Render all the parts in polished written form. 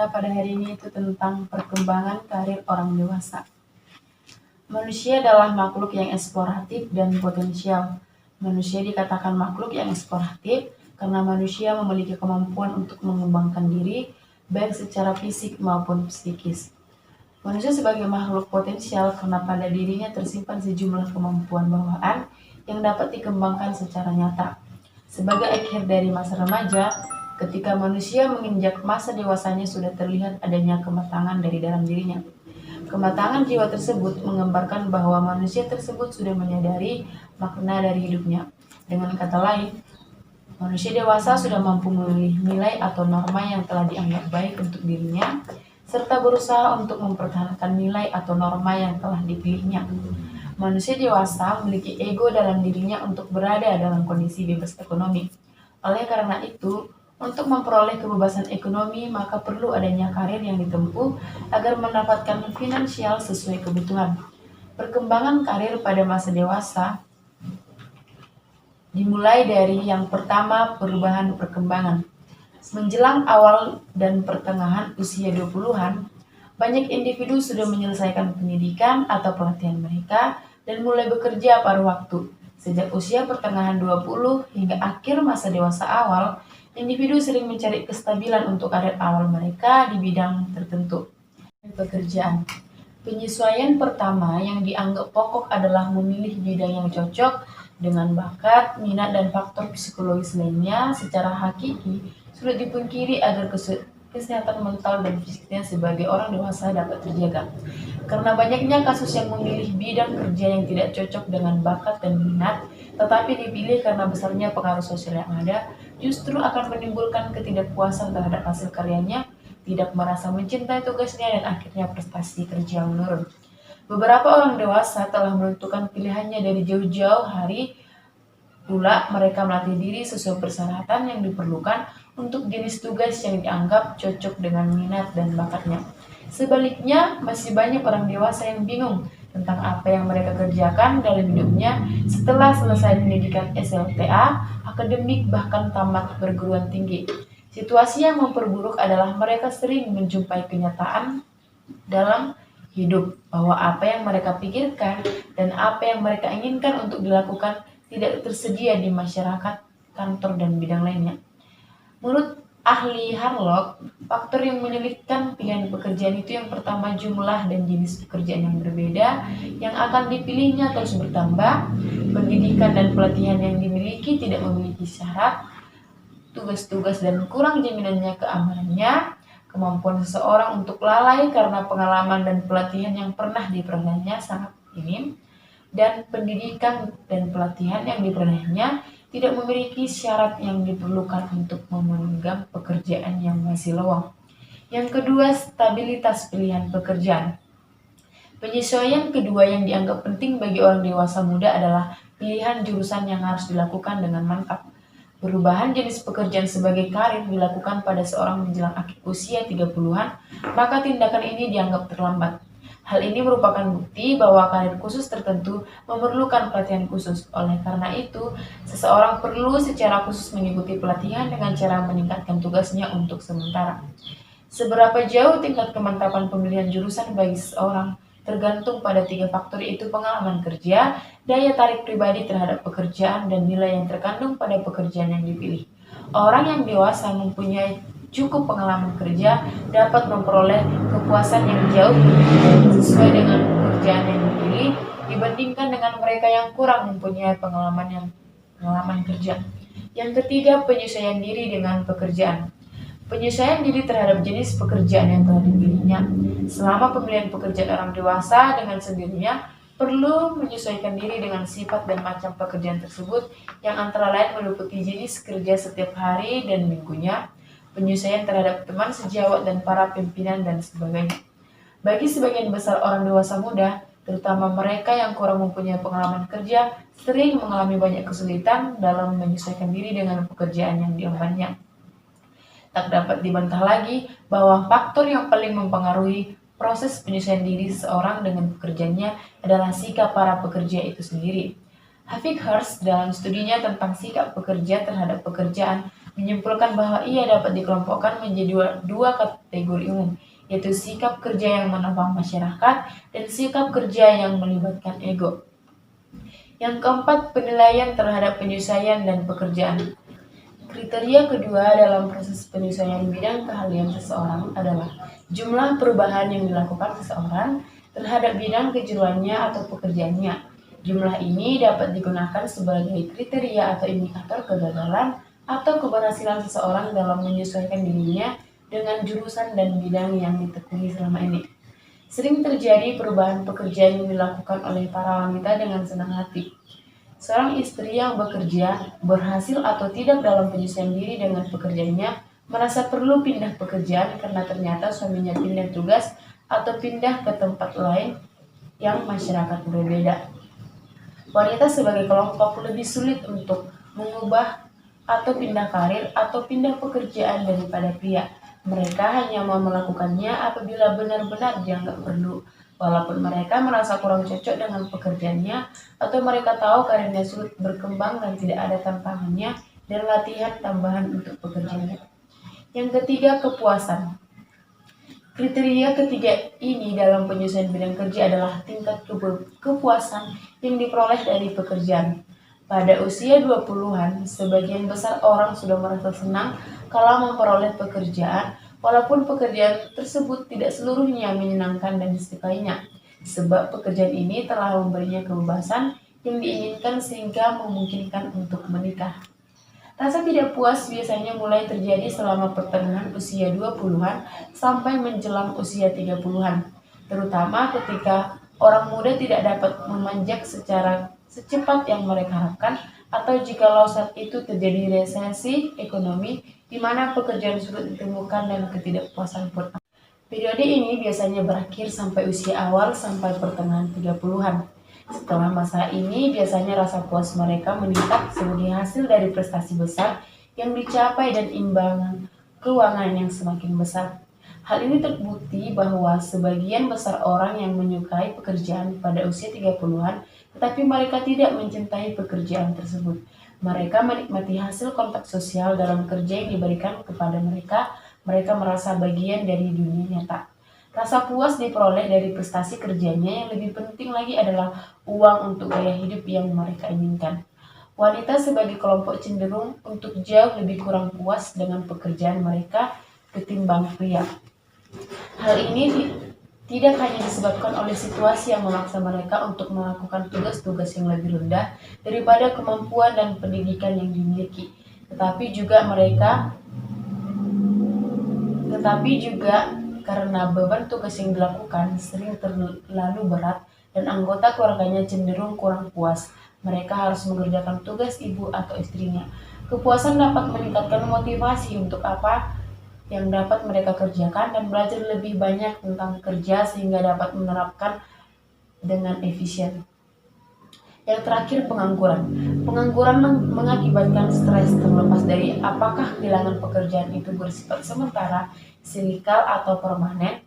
kita pada hari ini itu tentang perkembangan karir orang dewasa. Manusia adalah makhluk yang eksploratif dan potensial. Manusia dikatakan makhluk yang eksploratif karena manusia memiliki kemampuan untuk mengembangkan diri, baik secara fisik maupun psikis. Manusia sebagai makhluk potensial karena pada dirinya tersimpan sejumlah kemampuan bawaan yang dapat dikembangkan secara nyata. Sebagai akhir dari masa remaja, ketika manusia menginjak masa dewasanya sudah terlihat adanya kematangan dari dalam dirinya. Kematangan jiwa tersebut menggambarkan bahwa manusia tersebut sudah menyadari makna dari hidupnya. Dengan kata lain, manusia dewasa sudah mampu memilih nilai atau norma yang telah dianggap baik untuk dirinya, serta berusaha untuk mempertahankan nilai atau norma yang telah dipilihnya. Manusia dewasa memiliki ego dalam dirinya untuk berada dalam kondisi bebas ekonomi. Oleh karena itu, untuk memperoleh kebebasan ekonomi, maka perlu adanya karir yang ditempuh agar mendapatkan finansial sesuai kebutuhan. Perkembangan karir pada masa dewasa dimulai dari yang pertama, perubahan perkembangan. Menjelang awal dan pertengahan usia 20-an, banyak individu sudah menyelesaikan pendidikan atau pelatihan mereka dan mulai bekerja paruh waktu. Sejak usia pertengahan 20 hingga akhir masa dewasa awal, individu sering mencari kestabilan untuk karir awal mereka di bidang tertentu. Pekerjaan. Penyesuaian pertama yang dianggap pokok adalah memilih bidang yang cocok dengan bakat, minat, dan faktor psikologis lainnya. Secara hakiki, sulit dipungkiri agar kesehatan mental dan fisiknya sebagai orang dewasa dapat terjaga. Karena banyaknya kasus yang memilih bidang kerja yang tidak cocok dengan bakat dan minat, tetapi dipilih karena besarnya pengaruh sosial yang ada, justru akan menimbulkan ketidakpuasan terhadap hasil karyanya, tidak merasa mencintai tugasnya, dan akhirnya prestasi kerja menurun. Beberapa orang dewasa telah menentukan pilihannya dari jauh-jauh hari pula mereka melatih diri sesuai persyaratan yang diperlukan untuk jenis tugas yang dianggap cocok dengan minat dan bakatnya. Sebaliknya, masih banyak orang dewasa yang bingung tentang apa yang mereka kerjakan dalam hidupnya setelah selesai pendidikan SLTA, akademik, bahkan tamat perguruan tinggi. Situasi yang memperburuk adalah mereka sering menjumpai kenyataan dalam hidup bahwa apa yang mereka pikirkan dan apa yang mereka inginkan untuk dilakukan tidak tersedia di masyarakat, kantor, dan bidang lainnya. Menurut ahli Harlock, faktor yang menyulitkan pilihan pekerjaan itu yang pertama jumlah dan jenis pekerjaan yang berbeda yang akan dipilihnya terus bertambah, pendidikan dan pelatihan yang dimiliki tidak memiliki syarat, tugas-tugas dan kurang jaminannya keamanannya, kemampuan seseorang untuk lalai karena pengalaman dan pelatihan yang pernah diperolehnya sangat minim, dan pendidikan dan pelatihan yang diperolehnya tidak memiliki syarat yang diperlukan untuk memegang pekerjaan yang masih lowong. Yang kedua, stabilitas pilihan pekerjaan. Penyesuaian kedua yang dianggap penting bagi orang dewasa muda adalah pilihan jurusan yang harus dilakukan dengan mantap. Perubahan jenis pekerjaan sebagai karir dilakukan pada seorang menjelang akhir usia 30-an, maka tindakan ini dianggap terlambat. Hal ini merupakan bukti bahwa karir khusus tertentu memerlukan pelatihan khusus. Oleh karena itu, seseorang perlu secara khusus mengikuti pelatihan dengan cara meningkatkan tugasnya untuk sementara. Seberapa jauh tingkat kemantapan pemilihan jurusan bagi seseorang tergantung pada 3 faktor, yaitu pengalaman kerja, daya tarik pribadi terhadap pekerjaan, dan nilai yang terkandung pada pekerjaan yang dipilih. Orang yang dewasa mempunyai cukup pengalaman kerja dapat memperoleh kepuasan yang jauh lebih sesuai dengan pekerjaan yang dipilih dibandingkan dengan mereka yang kurang mempunyai pengalaman kerja. Yang ketiga, penyesuaian diri dengan pekerjaan. Penyesuaian diri terhadap jenis pekerjaan yang telah dipilihnya. Selama pemilihan pekerjaan orang dewasa dengan sendirinya perlu menyesuaikan diri dengan sifat dan macam pekerjaan tersebut yang antara lain meliputi jenis kerja setiap hari dan minggunya, penyesuaian terhadap teman sejawat dan para pimpinan, dan sebagainya. Bagi sebagian besar orang dewasa muda, terutama mereka yang kurang mempunyai pengalaman kerja, sering mengalami banyak kesulitan dalam menyesuaikan diri dengan pekerjaan yang diembannya. Tak dapat dibantah lagi bahwa faktor yang paling mempengaruhi proses penyesuaian diri seseorang dengan pekerjaannya adalah sikap para pekerja itu sendiri. Hafik Hirsch dalam studinya tentang sikap pekerja terhadap pekerjaan menyimpulkan bahwa ia dapat dikelompokkan menjadi dua kategori umum, yaitu sikap kerja yang menopang masyarakat dan sikap kerja yang melibatkan ego. Yang keempat, penilaian terhadap penyesuaian dan pekerjaan. Kriteria kedua dalam proses penyesuaian bidang keahlian seseorang adalah jumlah perubahan yang dilakukan seseorang terhadap bidang kejuruannya atau pekerjaannya. Jumlah ini dapat digunakan sebagai kriteria atau indikator kegagalan atau keberhasilan seseorang dalam menyesuaikan dirinya dengan jurusan dan bidang yang ditekuni selama ini. Sering terjadi perubahan pekerjaan yang dilakukan oleh para wanita dengan senang hati. Seorang istri yang bekerja, berhasil atau tidak dalam penyesuaian diri dengan pekerjaannya, merasa perlu pindah pekerjaan karena ternyata suaminya pindah tugas atau pindah ke tempat lain yang masyarakat berbeda. Wanita sebagai kelompok lebih sulit untuk mengubah atau pindah karir atau pindah pekerjaan daripada pria. Mereka hanya mau melakukannya apabila benar-benar dianggap perlu. Walaupun mereka merasa kurang cocok dengan pekerjaannya atau mereka tahu karirnya sulit berkembang dan tidak ada tantangannya dan latihan tambahan untuk pekerjaannya. Yang ketiga, kepuasan. Kriteria ketiga ini dalam penyesuaian bidang kerja adalah tingkat kepuasan yang diperoleh dari pekerjaan. Pada usia 20-an, sebagian besar orang sudah merasa senang kalau memperoleh pekerjaan, walaupun pekerjaan tersebut tidak seluruhnya menyenangkan dan disukainya, sebab pekerjaan ini telah memberinya kebebasan yang diinginkan sehingga memungkinkan untuk menikah. Rasa tidak puas biasanya mulai terjadi selama pertengahan usia 20-an sampai menjelang usia 30-an, terutama ketika orang muda tidak dapat memanjat secara secepat yang mereka harapkan, atau jikalau saat itu terjadi resesi ekonomi di mana pekerjaan sulit ditemukan dan ketidakpuasan pun. Periode ini biasanya berakhir sampai usia awal sampai pertengahan 30-an. Setelah masa ini, biasanya rasa puas mereka meningkat sebagai hasil dari prestasi besar yang dicapai dan imbangan keuangan yang semakin besar. Hal ini terbukti bahwa sebagian besar orang yang menyukai pekerjaan pada usia 30-an, tetapi mereka tidak mencintai pekerjaan tersebut. Mereka menikmati hasil kontak sosial dalam kerja yang diberikan kepada mereka. Mereka merasa bagian dari dunia nyata. Rasa puas diperoleh dari prestasi kerjanya, yang lebih penting lagi adalah uang untuk gaya hidup yang mereka inginkan. Wanita sebagai kelompok cenderung untuk jauh lebih kurang puas dengan pekerjaan mereka ketimbang pria. Hal ini tidak hanya disebabkan oleh situasi yang memaksa mereka untuk melakukan tugas-tugas yang lebih rendah daripada kemampuan dan pendidikan yang dimiliki, tetapi juga karena beban tugas yang dilakukan sering terlalu berat dan anggota keluarganya cenderung kurang puas. Mereka harus mengerjakan tugas ibu atau istrinya. Kepuasan dapat meningkatkan motivasi untuk apa yang dapat mereka kerjakan dan belajar lebih banyak tentang kerja sehingga dapat menerapkan dengan efisien. Yang terakhir, pengangguran. Pengangguran mengakibatkan stres terlepas dari apakah kehilangan pekerjaan itu bersifat sementara, silikal, atau permanen.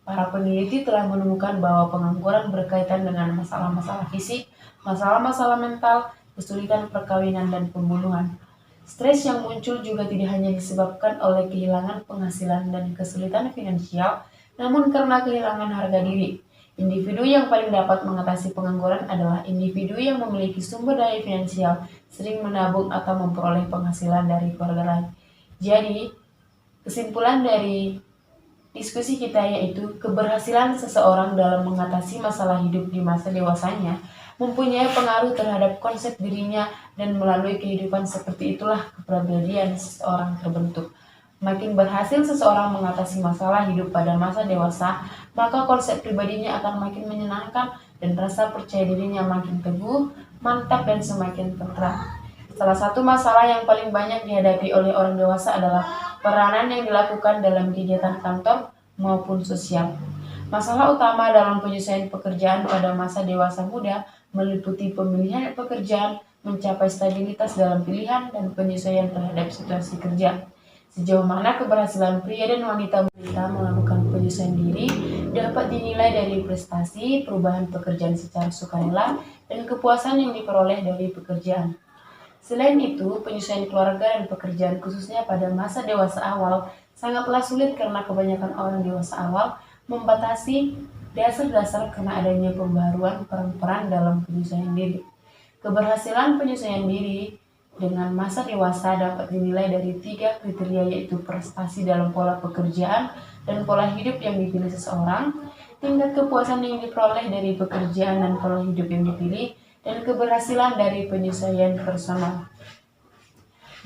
Para peneliti telah menemukan bahwa pengangguran berkaitan dengan masalah-masalah fisik, masalah-masalah mental, kesulitan perkawinan, dan pembunuhan. Stres yang muncul juga tidak hanya disebabkan oleh kehilangan penghasilan dan kesulitan finansial, namun karena kehilangan harga diri. Individu yang paling dapat mengatasi pengangguran adalah individu yang memiliki sumber daya finansial, sering menabung atau memperoleh penghasilan dari keluarga lain. Jadi, kesimpulan dari diskusi kita yaitu keberhasilan seseorang dalam mengatasi masalah hidup di masa dewasanya mempunyai pengaruh terhadap konsep dirinya, dan melalui kehidupan seperti itulah kepribadian seseorang terbentuk. Makin berhasil seseorang mengatasi masalah hidup pada masa dewasa, maka konsep pribadinya akan makin menyenangkan dan rasa percaya dirinya makin teguh, mantap, dan semakin tentram. Salah satu masalah yang paling banyak dihadapi oleh orang dewasa adalah peranan yang dilakukan dalam kegiatan kantor maupun sosial. Masalah utama dalam penyesuaian pekerjaan pada masa dewasa muda meliputi pemilihan pekerjaan, mencapai stabilitas dalam pilihan, dan penyesuaian terhadap situasi kerja. Sejauh mana keberhasilan pria dan wanita melakukan penyesuaian diri dapat dinilai dari prestasi, perubahan pekerjaan secara sukarela, dan kepuasan yang diperoleh dari pekerjaan. Selain itu, penyesuaian keluarga dan pekerjaan khususnya pada masa dewasa awal sangatlah sulit karena kebanyakan orang dewasa awal membatasi dasar-dasar karena adanya pembaruan peran-peran dalam penyesuaian diri. Keberhasilan penyesuaian diri dengan masa dewasa dapat dinilai dari 3 kriteria, yaitu prestasi dalam pola pekerjaan dan pola hidup yang dipilih seseorang, tingkat kepuasan yang diperoleh dari pekerjaan dan pola hidup yang dipilih, dan keberhasilan dari penyesuaian personal.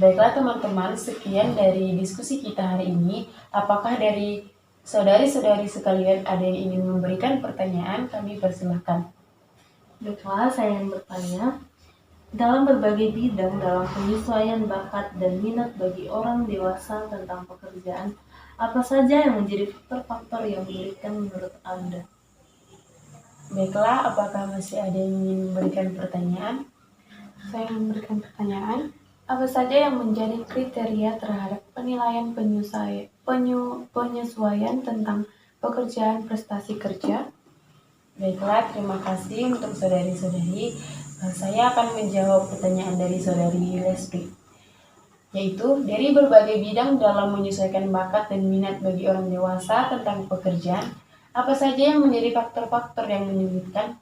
Baiklah teman-teman, sekian dari diskusi kita hari ini. Apakah dari saudari-saudari sekalian ada yang ingin memberikan pertanyaan? Kami persilahkan. Baiklah, saya yang bertanya. Dalam berbagai bidang dalam penyesuaian bakat dan minat bagi orang dewasa tentang pekerjaan, apa saja yang menjadi faktor-faktor yang menyulitkan menurut Anda? Baiklah, apakah masih ada yang ingin memberikan pertanyaan? Saya memberikan pertanyaan, apa saja yang menjadi kriteria terhadap penilaian penyesuaian tentang pekerjaan prestasi kerja? Baiklah, terima kasih untuk saudari-saudari. Saya akan menjawab pertanyaan dari saudari Leslie, yaitu dari berbagai bidang dalam menyesuaikan bakat dan minat bagi orang dewasa tentang pekerjaan, apa saja yang menjadi faktor-faktor yang menyulitkan?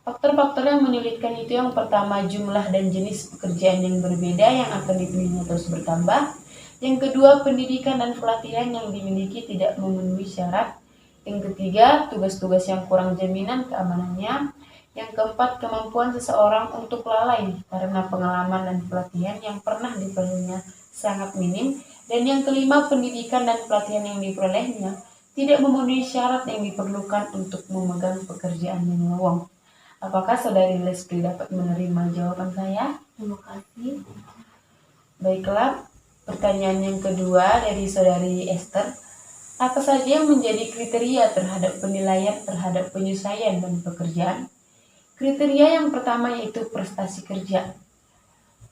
Faktor-faktor yang menyulitkan itu yang pertama, jumlah dan jenis pekerjaan yang berbeda yang akan dipilihnya terus bertambah. Yang kedua, pendidikan dan pelatihan yang dimiliki tidak memenuhi syarat. Yang ketiga, tugas-tugas yang kurang jaminan keamanannya. Yang keempat, kemampuan seseorang untuk lalai karena pengalaman dan pelatihan yang pernah diperolehnya sangat minim. Dan yang kelima, pendidikan dan pelatihan yang diperolehnya tidak memenuhi syarat yang diperlukan untuk memegang pekerjaan yang lowong. Apakah saudari Leslie dapat menerima jawaban saya? Terima kasih. Baiklah, pertanyaan yang kedua dari saudari Esther. Apa saja yang menjadi kriteria terhadap penilaian terhadap penyesuaian dan pekerjaan? Kriteria yang pertama yaitu prestasi kerja.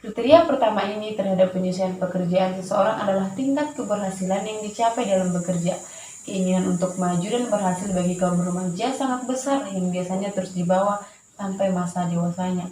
Kriteria pertama ini terhadap penyesuaian pekerjaan seseorang adalah tingkat keberhasilan yang dicapai dalam bekerja. Keinginan untuk maju dan berhasil bagi kaum remaja sangat besar yang biasanya terus dibawa sampai masa dewasanya.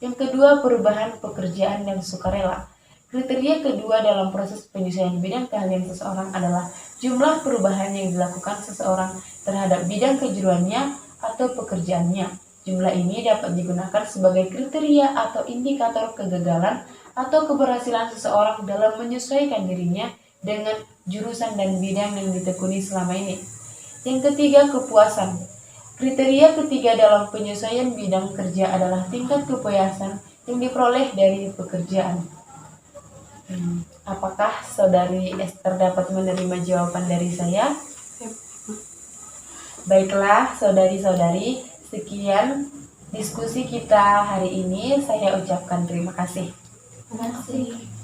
Yang kedua, perubahan pekerjaan dan sukarela. Kriteria kedua dalam proses penyesuaian bidang keahlian seseorang adalah jumlah perubahan yang dilakukan seseorang terhadap bidang kejuruannya atau pekerjaannya. Jumlah ini dapat digunakan sebagai kriteria atau indikator kegagalan atau keberhasilan seseorang dalam menyesuaikan dirinya dengan jurusan dan bidang yang ditekuni selama ini. Yang ketiga, kepuasan. Kriteria ketiga dalam penyesuaian bidang kerja adalah tingkat kepuasan yang diperoleh dari pekerjaan. Apakah saudari Esther dapat menerima jawaban dari saya? Baiklah, saudari-saudari, sekian diskusi kita hari ini. Saya ucapkan terima kasih. Terima kasih.